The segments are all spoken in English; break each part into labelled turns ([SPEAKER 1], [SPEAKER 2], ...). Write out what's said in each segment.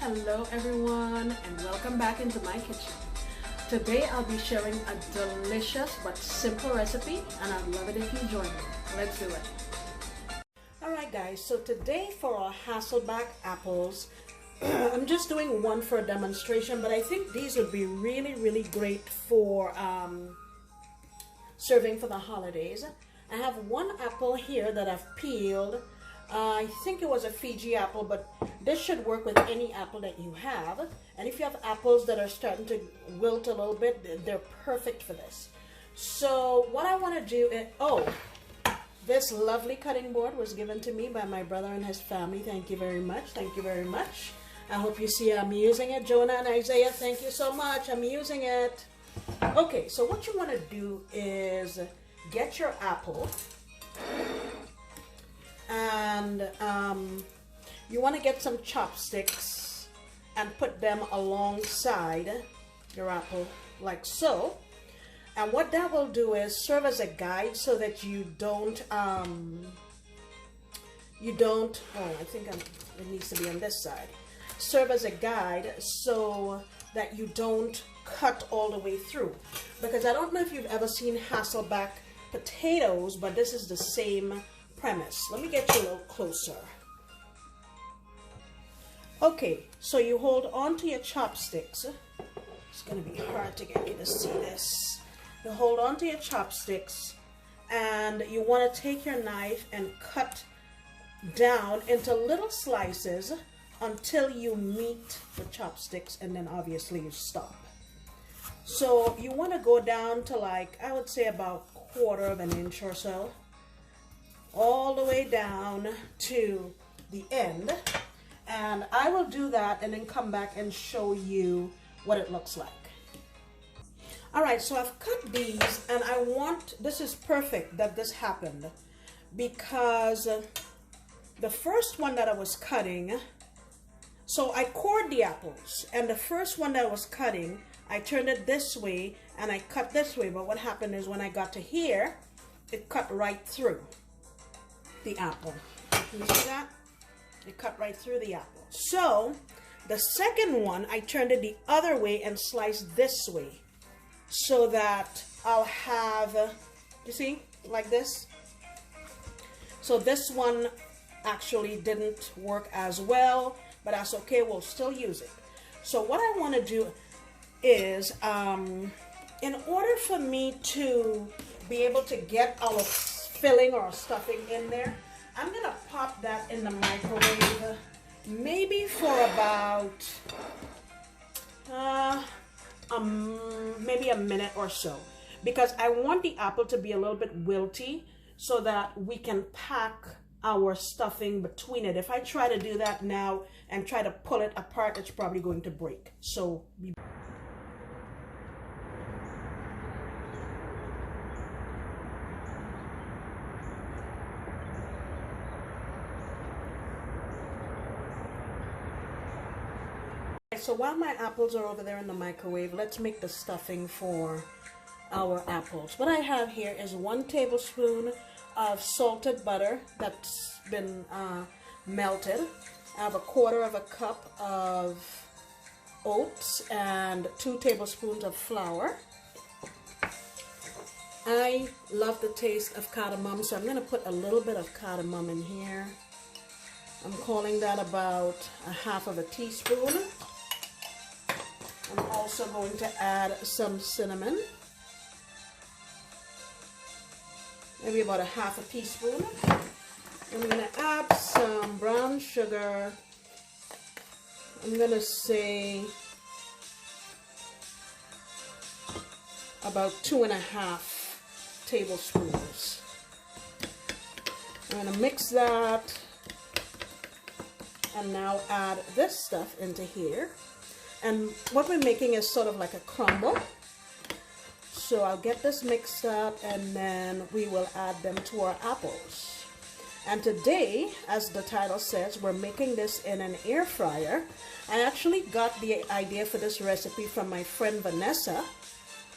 [SPEAKER 1] Hello everyone and welcome back into my kitchen. Today I'll be sharing a delicious but simple recipe and I'd love it if you join me. Let's do it. Alright guys, so today for our Hasselback apples, I'm just doing one for a demonstration, but I think these would be really great for serving for the holidays. I have one apple here that I've peeled. I think it was a Fiji apple, but this should work with any apple that you have. And if you have apples that are starting to wilt a little bit, they're perfect for this. So what I want to do is, this lovely cutting board was given to me by my brother and his family. Thank you very much. Thank you very much. I hope you see I'm using it. Jonah and Isaiah, thank you so much. I'm using it. Okay, so what you want to do is get your apple. And you want to get some chopsticks and put them alongside your apple like so. And what that will do is serve as a guide so that you don't I think it needs to be on this side. Serve as a guide so that you don't cut all the way through, because I don't know if you've ever seen Hasselback potatoes, but this is the same premise. Let me get you a little closer. Okay, so you hold on to your chopsticks. It's going to be hard to get you to see this. You hold on to your chopsticks and you want to take your knife and cut down into little slices until you meet the chopsticks, and then obviously you stop. So you want to go down to, like, I would say about 1/4 of an inch or so, all the way down to the end. And I will do that and then come back and show you what it looks like. Alright, so I've cut these, and I want, this is perfect that this happened, because the first one that I was cutting, so I cored the apples, and the first one that I was cutting, I turned it this way and I cut this way, but what happened is when I got to here, it cut right through the apple. Can you see that? It cut right through the apple. So the second one, I turned it the other way and sliced this way, so that I'll have, you see, like this. So this one actually didn't work as well, but that's okay, we'll still use it. So what I want to do is, in order for me to be able to get our filling or stuffing in there, I'm gonna pop that in the microwave maybe for about maybe a minute or so, because I want the apple to be a little bit wilty so that we can pack our stuffing between it. If I try to do that now and try to pull it apart, it's probably going to break. So So while my apples are over there in the microwave, let's make the stuffing for our apples. What I have here is 1 tablespoon of salted butter that's been melted. I have 1/4 of a cup of oats and 2 tablespoons of flour. I love the taste of cardamom, so I'm going to put a little bit of cardamom in here. I'm calling that about 1/2 teaspoon. I'm also going to add some cinnamon, maybe about 1/2 teaspoon. I'm going to add some brown sugar. I'm going to say about 2.5 tablespoons. I'm going to mix that and now add this stuff into here. And what we're making is sort of like a crumble. So I'll get this mixed up and then we will add them to our apples. And today, as the title says, we're making this in an air fryer. I actually got the idea for this recipe from my friend Vanessa,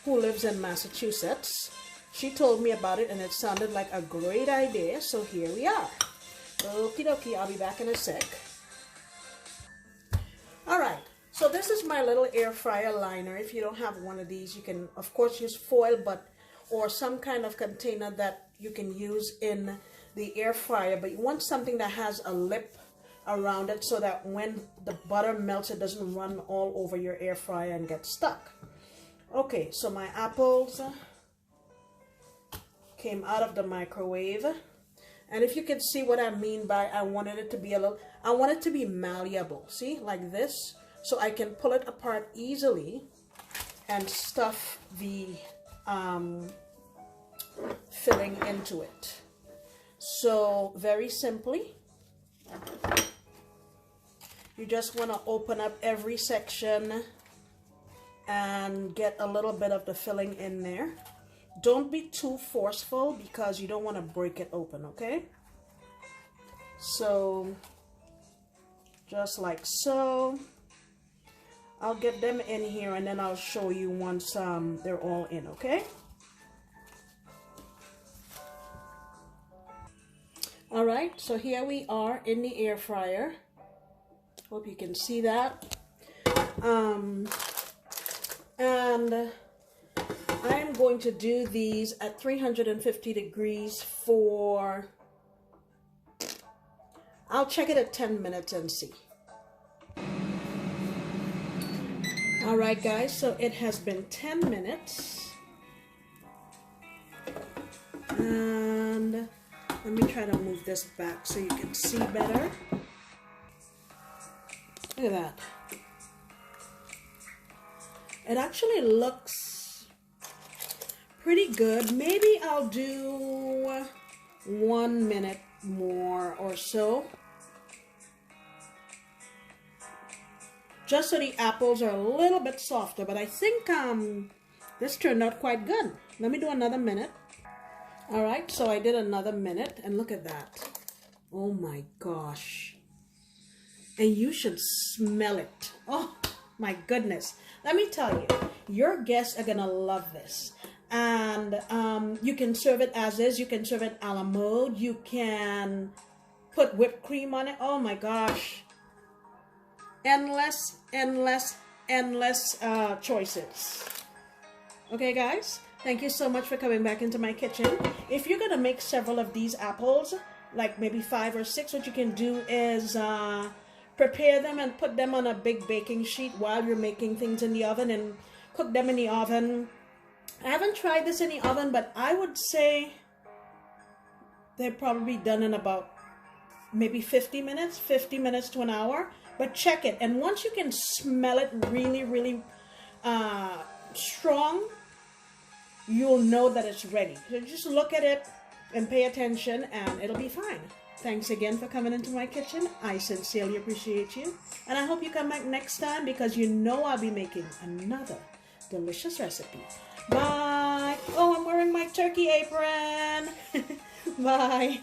[SPEAKER 1] who lives in Massachusetts. She told me about it and it sounded like a great idea, so here we are. Okie dokie, I'll be back in a sec. Alright. So this is my little air fryer liner. If you don't have one of these, you can of course use foil, or some kind of container that you can use in the air fryer, but you want something that has a lip around it so that when the butter melts, it doesn't run all over your air fryer and get stuck. Okay, so my apples came out of the microwave, and if you can see what I mean by I wanted it to be I want it to be malleable, see, like this, so I can pull it apart easily and stuff the filling into it. So very simply, you just want to open up every section and get a little bit of the filling in there. Don't be too forceful because you don't want to break it open, okay? So just like so. I'll get them in here and then I'll show you once they're all in, okay? All right, so here we are in the air fryer. Hope you can see that. And I'm going to do these at 350 degrees for, I'll check it at 10 minutes and see. All right, guys, so it has been 10 minutes. And let me try to move this back so you can see better. Look at that. It actually looks pretty good. Maybe I'll do 1 minute more or so, just so the apples are a little bit softer. But I think this turned out quite good. Let me do another minute. All right, so I did another minute, and look at that. Oh my gosh. And you should smell it. Oh my goodness. Let me tell you, your guests are gonna love this. And you can serve it as is. You can serve it a la mode. You can put whipped cream on it. Oh my gosh. Endless choices. Okay, guys, thank you so much for coming back into my kitchen. If you're gonna make several of these apples, like maybe 5 or 6, what you can do is prepare them and put them on a big baking sheet while you're making things in the oven and cook them in the oven. I haven't tried this in the oven, but I would say they're probably done in about maybe 50 minutes to an hour. But check it, and once you can smell it really, really strong, you'll know that it's ready. So just look at it and pay attention, and it'll be fine. Thanks again for coming into my kitchen. I sincerely appreciate you, and I hope you come back next time because you know I'll be making another delicious recipe. Bye. Oh, I'm wearing my turkey apron. Bye.